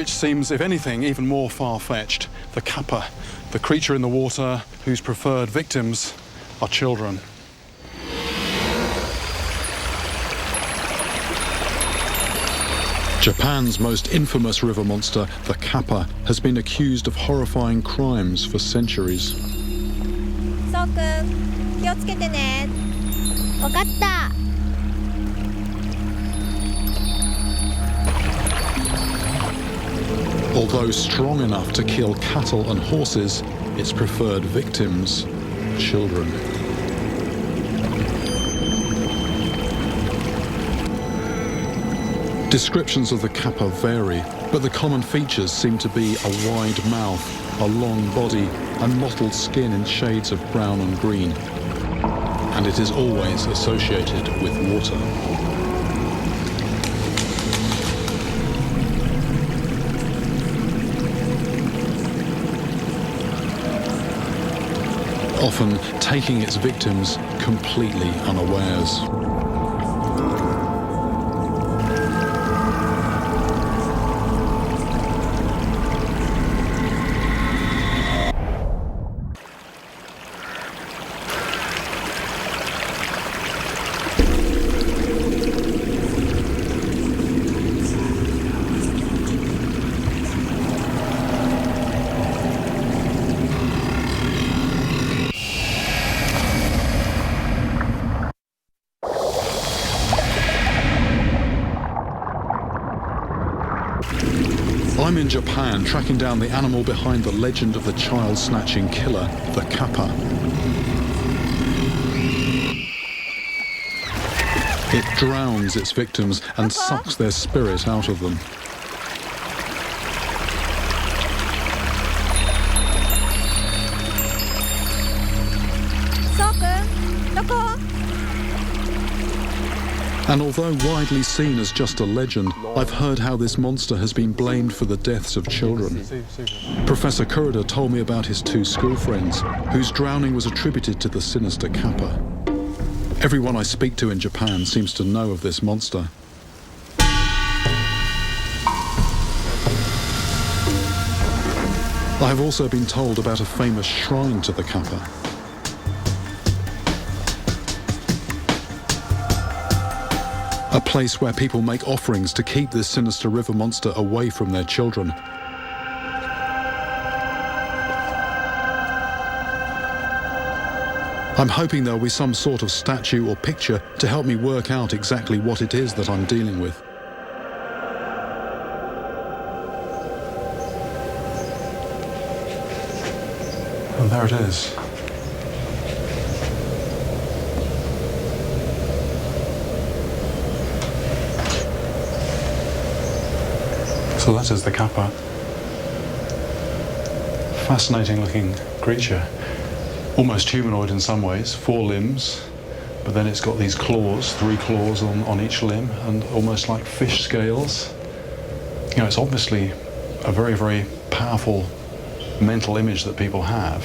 which seems, if anything, even more far-fetched, the Kappa, the creature in the water whose preferred victims are children. Japan's most infamous river monster, the Kappa, has been accused of horrifying crimes for centuries. そうくん、気をつけてね。わかった。Although strong enough to kill cattle and horses, its preferred victims, children. Descriptions of the Kappa vary, but the common features seem to be a wide mouth, a long body, and mottled skin in shades of brown and green. And it is always associated with water. Often taking its victims completely unawares. I'm in Japan, tracking down the animal behind the legend of the child-snatching killer, the Kappa. It drowns its victims and sucks their spirit out of them. And although widely seen as just a legend, I've heard how this monster has been blamed for the deaths of children. Professor Kurida told me about his two school friends, whose drowning was attributed to the sinister Kappa. Everyone I speak to in Japan seems to know of this monster. I have also been told about a famous shrine to the Kappa. A place where people make offerings to keep this sinister river monster away from their children. I'm hoping there'll be some sort of statue or picture to help me work out exactly what it is that I'm dealing with. And there it is. So that is the Kappa. Fascinating looking creature. Almost humanoid in some ways, 4 limbs, but then it's got these claws, 3 claws on each limb, and almost like fish scales. You know, it's obviously a very, very powerful mental image that people have.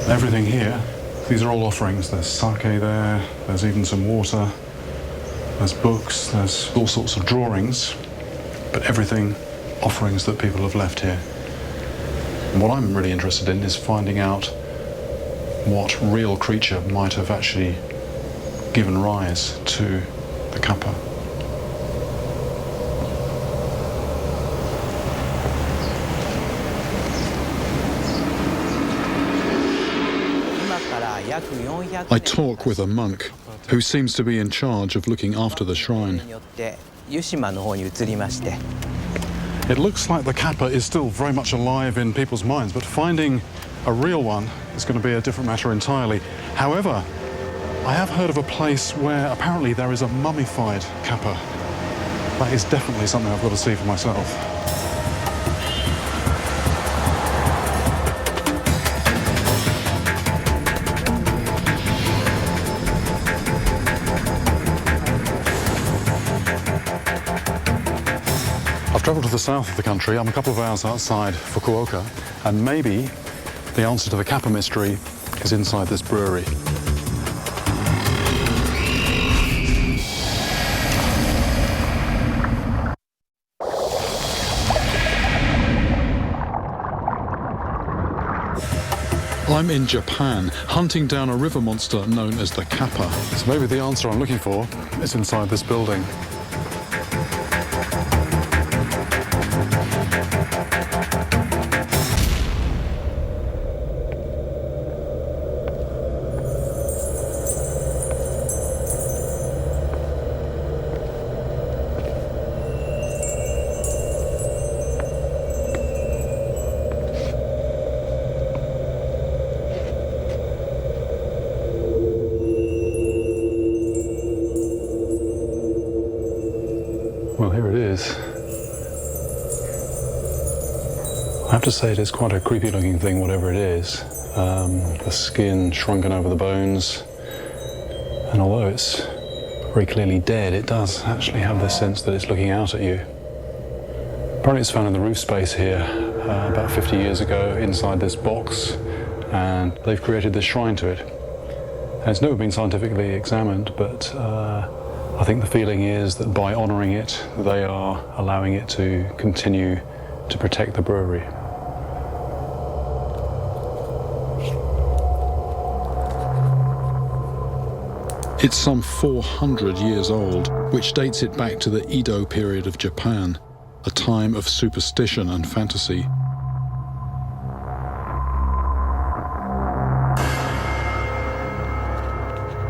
Everything here, these are all offerings. There's sake there, there's even some water, there's books, there's all sorts of drawings. But everything offerings that people have left here. And what I'm really interested in is finding out what real creature might have actually given rise to the Kappa. I talk with a monk who seems to be in charge of looking after the shrine. It looks like the Kappa is still very much alive in people's minds, but finding a real one is going to be a different matter entirely. However, I have heard of a place where apparently there is a mummified Kappa. That is definitely something I've got to see for myself. I've travelled to the south of the country. I'm a couple of hours outside Fukuoka, and maybe the answer to the Kappa mystery is inside this brewery. I'm in Japan, hunting down a river monster known as the Kappa. So maybe the answer I'm looking for is inside this building. Well, here it is. I have to say it is quite a creepy looking thing, whatever it is. The skin shrunken over the bones. And although it's very clearly dead, it does actually have this sense that it's looking out at you. Apparently it's found in the roof space here about 50 years ago inside this box, and they've created this shrine to it. And it's never been scientifically examined, but I think the feeling is that by honouring it, they are allowing it to continue to protect the brewery. It's some 400 years old, which dates it back to the Edo period of Japan, a time of superstition and fantasy.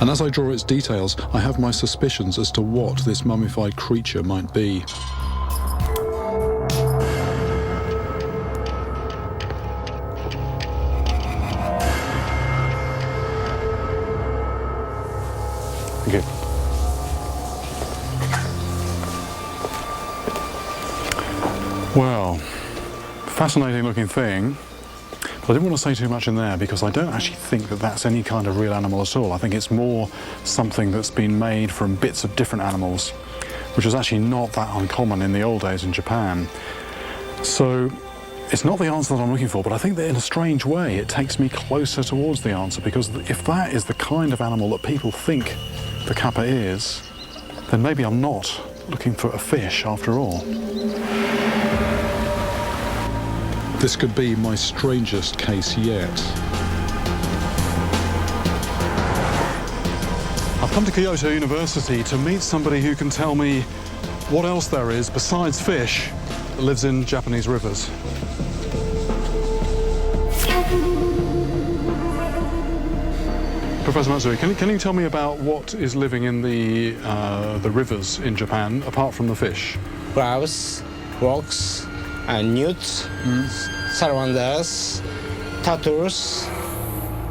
And as I draw its details, I have my suspicions as to what this mummified creature might be. Thank you. Well, fascinating looking thing. I didn't want to say too much in there because I don't actually think that that's any kind of real animal at all. I think it's more something that's been made from bits of different animals, which was actually not that uncommon in the old days in Japan. So it's not the answer that I'm looking for, but I think that in a strange way it takes me closer towards the answer, because if that is the kind of animal that people think the Kappa is, then maybe I'm not looking for a fish after all. This could be my strangest case yet. I've come to Kyoto University to meet somebody who can tell me what else there is besides fish that lives in Japanese rivers. Professor Matsui, can you tell me about what is living in the rivers in Japan apart from the fish? Crabs, rocks, and newts, salamanders, turtles.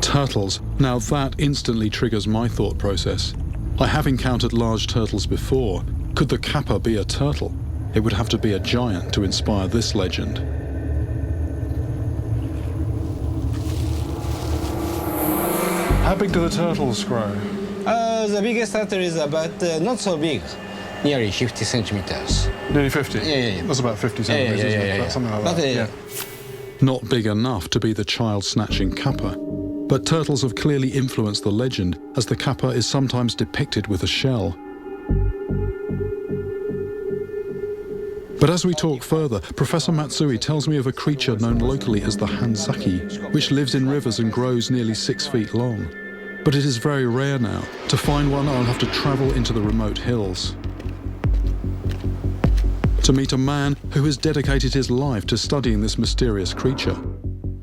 Turtles. Now that instantly triggers my thought process. I have encountered large turtles before. Could the Kappa be a turtle? It would have to be a giant to inspire this legend. How big do the turtles grow? The biggest turtle is about not so big, nearly 50 centimeters. Nearly 50? Yeah. That's about 50 centimeters, isn't it? That's something like But, that. Not big enough to be the child-snatching Kappa. But turtles have clearly influenced the legend, as the Kappa is sometimes depicted with a shell. But as we talk further, Professor Matsui tells me of a creature known locally as the Hanzaki, which lives in rivers and grows nearly 6 feet long. But it is very rare now. To find one, I'll have to travel into the remote hills. To meet a man who has dedicated his life to studying this mysterious creature.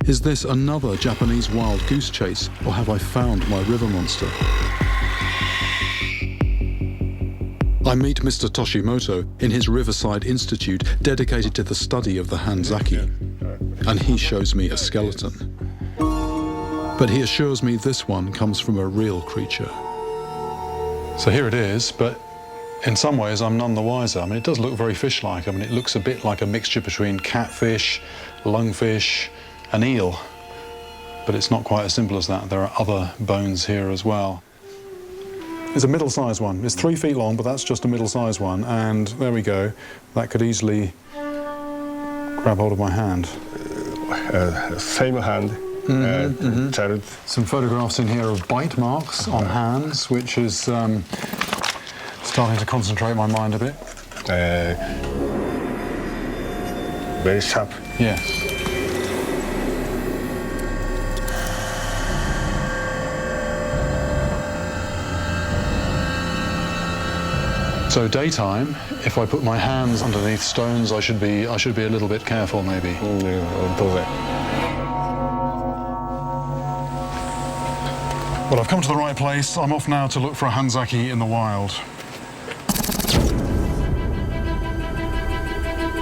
Is this another Japanese wild goose chase, or have I found my river monster? I meet Mr. Toshimoto in his Riverside Institute dedicated to the study of the Hanzaki, and he shows me a skeleton. But he assures me this one comes from a real creature. So here it is, but in some ways I'm none the wiser. I mean, it does look very fish-like. I mean, it looks a bit like a mixture between catfish, lungfish, and eel. But it's not quite as simple as that. There are other bones here as well. It's a middle-sized one. It's 3 feet long, but that's just a middle-sized one. And there we go. That could easily grab hold of my hand. Same hand. Child. Some photographs in here of bite marks on hands, which is starting to concentrate my mind a bit. Very sharp. Yes. So daytime, if I put my hands underneath stones, I should be a little bit careful, maybe. Well, I've come to the right place. I'm off now to look for a Hanzaki in the wild.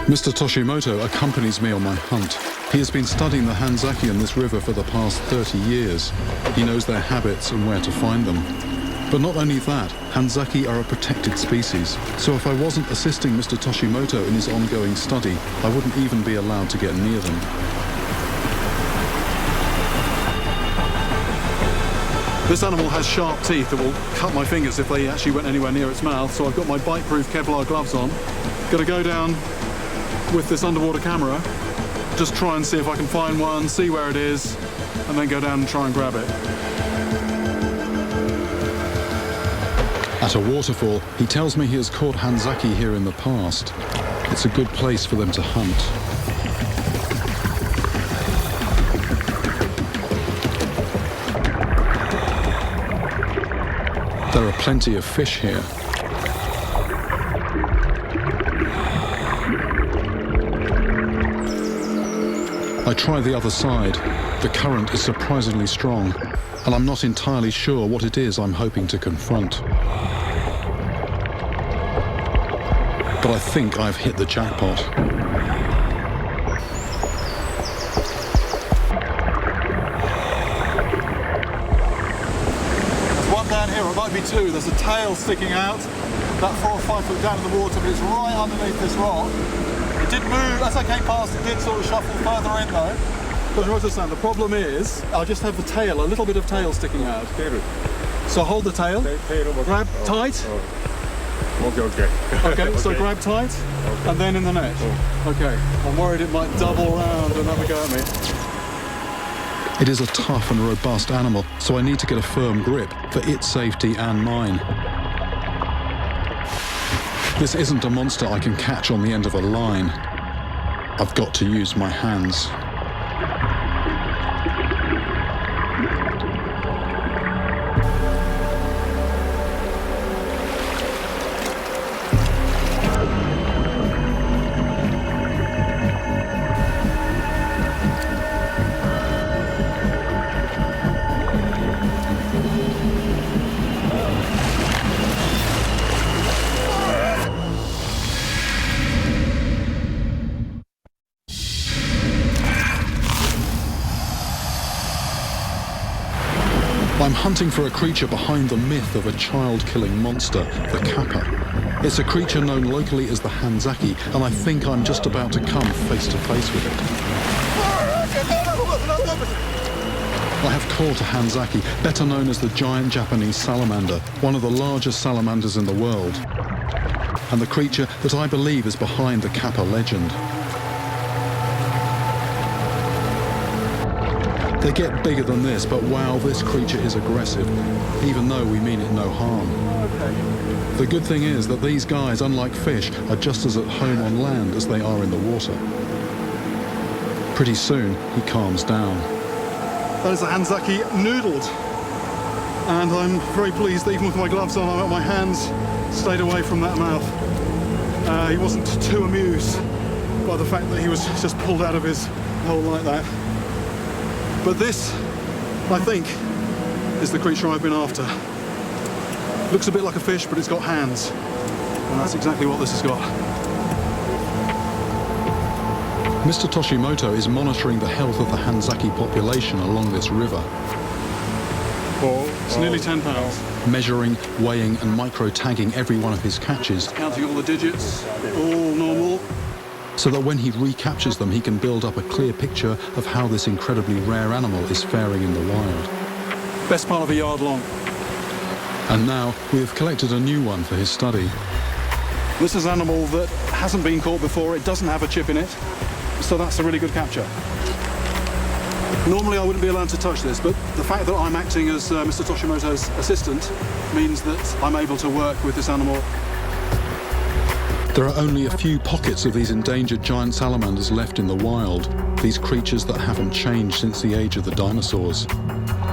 Mr. Toshimoto accompanies me on my hunt. He has been studying the Hanzaki in this river for the past 30 years. He knows their habits and where to find them. But not only that, Hanzaki are a protected species. So if I wasn't assisting Mr. Toshimoto in his ongoing study, I wouldn't even be allowed to get near them. This animal has sharp teeth that will cut my fingers if they actually went anywhere near its mouth, so I've got my bite-proof Kevlar gloves on. Got to go down with this underwater camera, just try and see if I can find one, see where it is, and then go down and try and grab it. At a waterfall, he tells me he has caught Hanzaki here in the past. It's a good place for them to hunt. There are plenty of fish here. I try the other side. The current is surprisingly strong, and I'm not entirely sure what it is I'm hoping to confront. But I think I've hit the jackpot. Down here, or it might be two. There's a tail sticking out, about 4 or 5 foot down in the water, but it's right underneath this rock. It did move, as I came past, it did sort of shuffle further in though. But you understand, the problem is, I just have the tail, a little bit of tail sticking out. So hold the tail, grab tight. Okay, so grab tight, and then in the net. Okay, I'm worried it might double round and have a go at me. It is a tough and robust animal, so I need to get a firm grip for its safety and mine. This isn't a monster I can catch on the end of a line. I've got to use my hands. I'm hunting for a creature behind the myth of a child-killing monster, the Kappa. It's a creature known locally as the Hanzaki, and I think I'm just about to come face to face with it. I have caught a Hanzaki, better known as the giant Japanese salamander, one of the largest salamanders in the world, and the creature that I believe is behind the Kappa legend. They get bigger than this, but wow, this creature is aggressive, even though we mean it no harm. The good thing is that these guys, unlike fish, are just as at home on land as they are in the water. Pretty soon, he calms down. That is a Hanzaki noodled, and I'm very pleased that even with my gloves on, my hands stayed away from that mouth. He wasn't too amused by the fact that he was just pulled out of his hole like that. But this, I think, is the creature I've been after. Looks a bit like a fish, but it's got hands. And that's exactly what this has got. Mr. Toshimoto is monitoring the health of the Hanzaki population along this river. It's nearly 10 pounds. Measuring, weighing, and micro-tagging every one of his catches. Counting all the digits, all normal. So that when he recaptures them, he can build up a clear picture of how this incredibly rare animal is faring in the wild. Best part of a yard long. And now we have collected a new one for his study. This is an animal that hasn't been caught before. It doesn't have a chip in it, so that's a really good capture. Normally I wouldn't be allowed to touch this, but the fact that I'm acting as Mr. Toshimoto's assistant means that I'm able to work with this animal. There are only a few pockets of these endangered giant salamanders left in the wild, these creatures that haven't changed since the age of the dinosaurs.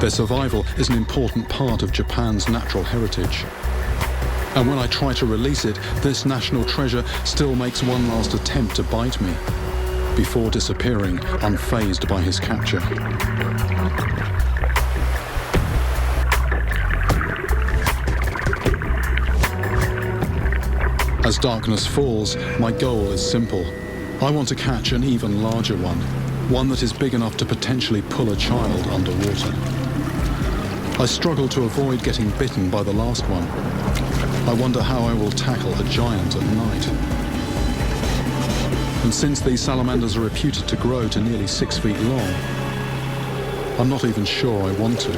Their survival is an important part of Japan's natural heritage. And when I try to release it, this national treasure still makes one last attempt to bite me, before disappearing, unfazed by his capture. As darkness falls, my goal is simple. I want to catch an even larger one that is big enough to potentially pull a child underwater. I struggle to avoid getting bitten by the last one. I wonder how I will tackle a giant at night. And since these salamanders are reputed to grow to nearly 6 feet long, I'm not even sure I want to.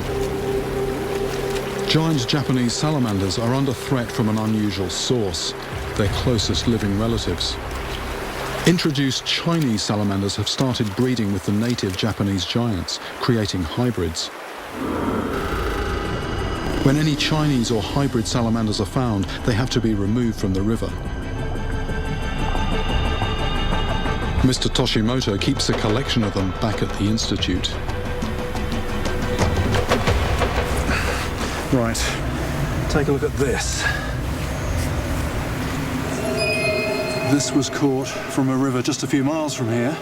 Giant Japanese salamanders are under threat from an unusual source, their closest living relatives. Introduced Chinese salamanders have started breeding with the native Japanese giants, creating hybrids. When any Chinese or hybrid salamanders are found, they have to be removed from the river. Mr. Toshimoto keeps a collection of them back at the Institute. Right, take a look at this. This was caught from a river just a few miles from here,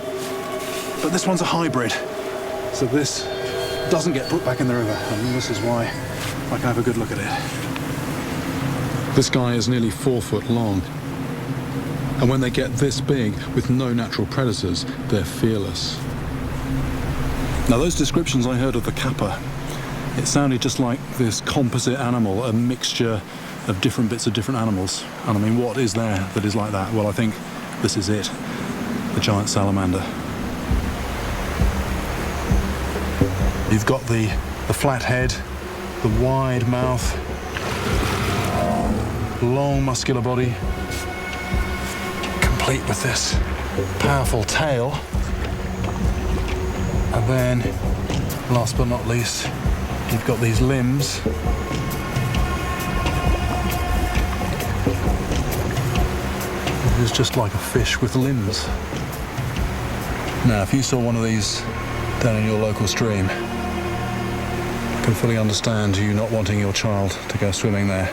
but this one's a hybrid, so this doesn't get put back in the river, and this is why I can have a good look at it. This guy is nearly 4 foot long, and when they get this big with no natural predators, they're fearless. Now, those descriptions I heard of the Kappa, it sounded just like this composite animal, a mixture of different bits of different animals. And I mean, what is there that is like that? Well, I think this is it, the giant salamander. You've got the flat head, the wide mouth, long muscular body, complete with this powerful tail. And then, last but not least, you've got these limbs. It's just like a fish with limbs. Now, if you saw one of these down in your local stream, I can fully understand you not wanting your child to go swimming there.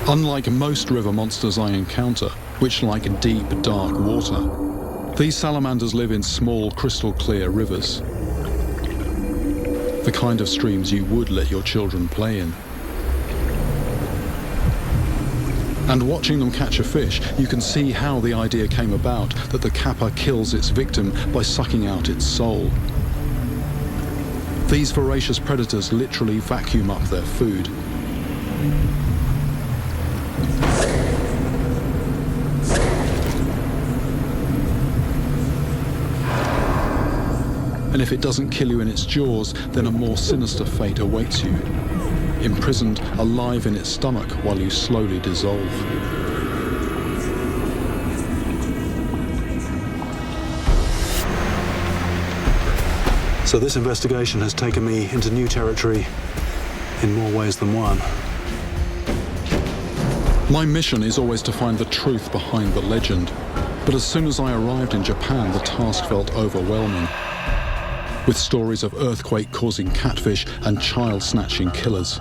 Unlike most river monsters I encounter, which like deep, dark water, these salamanders live in small, crystal-clear rivers. The kind of streams you would let your children play in. And watching them catch a fish, you can see how the idea came about that the Kappa kills its victim by sucking out its soul. These voracious predators literally vacuum up their food. And if it doesn't kill you in its jaws, then a more sinister fate awaits you. Imprisoned alive in its stomach while you slowly dissolve. So this investigation has taken me into new territory in more ways than one. My mission is always to find the truth behind the legend, but as soon as I arrived in Japan, the task felt overwhelming, with stories of earthquake-causing catfish and child-snatching killers.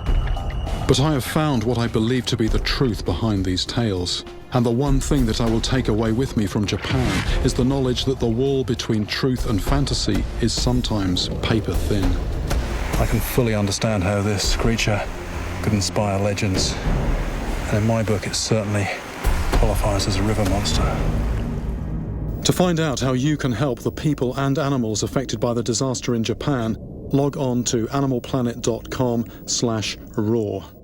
But I have found what I believe to be the truth behind these tales. And the one thing that I will take away with me from Japan is the knowledge that the wall between truth and fantasy is sometimes paper thin. I can fully understand how this creature could inspire legends. And in my book, it certainly qualifies as a river monster. To find out how you can help the people and animals affected by the disaster in Japan, log on to animalplanet.com/raw.